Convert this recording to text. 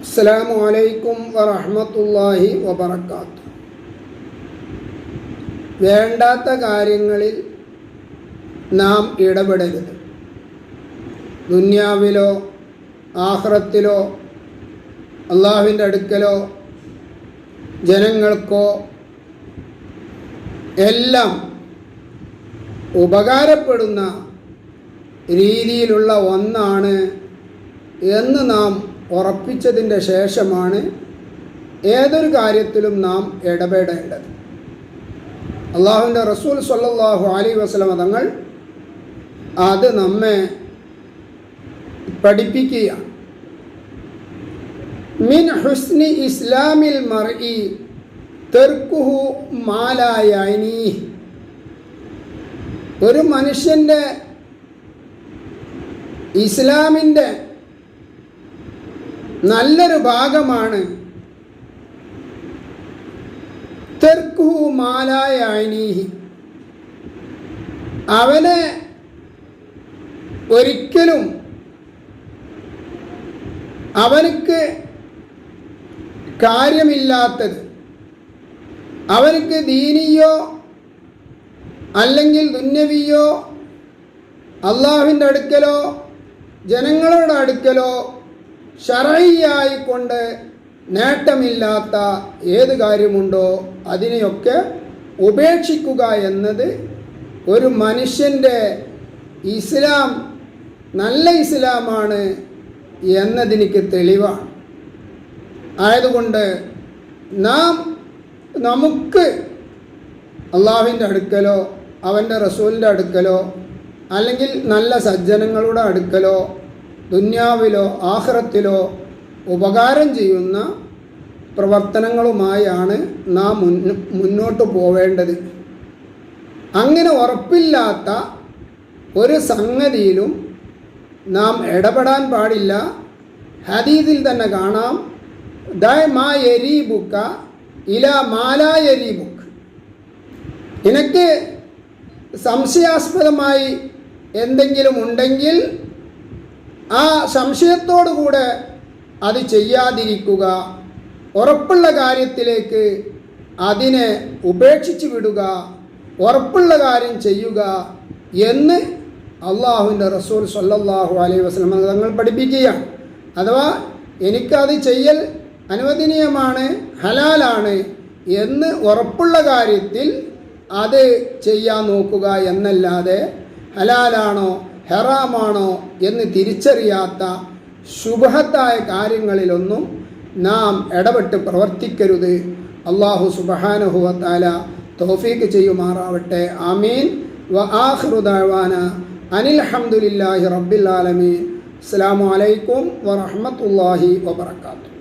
അസ്സലാമു അലൈക്കും വറഹ്മത്തുള്ളാഹി വബറകാതുഹു. വേണ്ടാത്ത കാര്യങ്ങളിൽ നാം ഇടപെടരുത്. ദുനിയാവിലോ ആഖിറത്തിലോ അള്ളാഹുവിൻ്റെ അടുക്കലോ ജനങ്ങൾക്കോ എല്ലാം ഉപകാരപ്പെടുന്ന രീതിയിലുള്ള ഒന്നാണ് എന്ന് നാം ഉറപ്പിച്ചതിൻ്റെ ശേഷമാണ് ഏതൊരു കാര്യത്തിലും നാം ഇടപെടേണ്ടത്. അള്ളാഹുവിൻ്റെ റസൂൽ സ്വല്ലല്ലാഹു അലൈഹി വസല്ലം തങ്ങൾ അത് നമ്മെ പഠിപ്പിക്കുകയാണ്. മിൻ ഹുസ്നി ഇസ്ലാമിൽ മർഇ തർക്കുഹു മാ ലാ യഅ്നീഹി. ഒരു മനുഷ്യൻ്റെ ഇസ്ലാമിൻ്റെ നല്ലൊരു ഭാഗമാണ് തർക്കുഹു മാ ലാ യഅ്നീഹി. അവനെ ഒരിക്കലും അവനക്ക് കാര്യമില്ലാത്തത്, അവനക്ക് ദീനിയോ അല്ലെങ്കിൽ ദുന്യവിയോ അള്ളാഹുവിൻ്റെ അടുക്കലോ ജനങ്ങളുടെ അടുക്കലോ ശർഈയായി കൊണ്ട് നേട്ടമില്ലാത്ത ഏത് കാര്യമുണ്ടോ അതിനെയൊക്കെ ഉപേക്ഷിക്കുക എന്നത് ഒരു മനുഷ്യൻ്റെ ഇസ്ലാം നല്ല ഇസ്ലാമാണ് എന്നതിനിക്ക് തെളിവാണ്. ആയതുകൊണ്ട് നമുക്ക് അള്ളാഹുവിൻ്റെ അടുക്കലോ അവൻ്റെ റസൂലിൻ്റെ അടുക്കലോ അല്ലെങ്കിൽ നല്ല സജ്ജനങ്ങളുടെ അടുക്കലോ ദുന്യാവിലോ ആഖിറത്തിലോ ഉപകാരം ചെയ്യുന്ന പ്രവർത്തനങ്ങളുമായാണ് നാം മുന്നോട്ട് പോവേണ്ടത്. അങ്ങനെ ഉറപ്പില്ലാത്ത ഒരു സംഗതിയിലും നാം ഇടപെടാൻ പാടില്ല. ഹദീസിൽ തന്നെ കാണാം, ദഅ മാ യരീബുക ഇലാ മാ ലാ യരീബുക. നിനക്ക് സംശയാസ്പദമായി എന്തെങ്കിലും ഉണ്ടെങ്കിൽ ആ സംശയത്തോടുകൂടെ അത് ചെയ്യാതിരിക്കുക. ഉറപ്പുള്ള കാര്യത്തിലേക്ക് അതിനെ ഉപേക്ഷിച്ച് വിടുക, ഉറപ്പുള്ള കാര്യം ചെയ്യുക എന്ന് അള്ളാഹുവിൻ്റെ റസൂൽ സ്വല്ലല്ലാഹു അലൈഹി വസല്ലം തങ്ങൾ പഠിപ്പിക്കുകയാണ്. അഥവാ എനിക്കത് ചെയ്യൽ അനുവദനീയമാണ്, ഹലാലാണ് എന്ന് ഉറപ്പുള്ള കാര്യത്തിൽ അത് ചെയ്യാൻ നോക്കുക എന്നല്ലാതെ ഹലാലാണോ ഹറാമാണോ എന്ന് തിരിച്ചറിയാത്ത ശുബ്ഹത്തായ കാര്യങ്ങളിലൊന്നും നാം ഇടപെട്ട് പ്രവർത്തിക്കരുത്. അല്ലാഹു സുബ്ഹാനഹു വ തആല തൗഫീഖ് ചെയ്യുമാറാവട്ടെ. ആമീൻ. വ ആഖിറു ദഅവാന അനിൽ ഹംദുലില്ലാഹി റബ്ബിൽ ആലമീൻ. അസ്സലാമു അലൈക്കും വറഹ്മത്തുള്ളാഹി വബറകാതുഹു.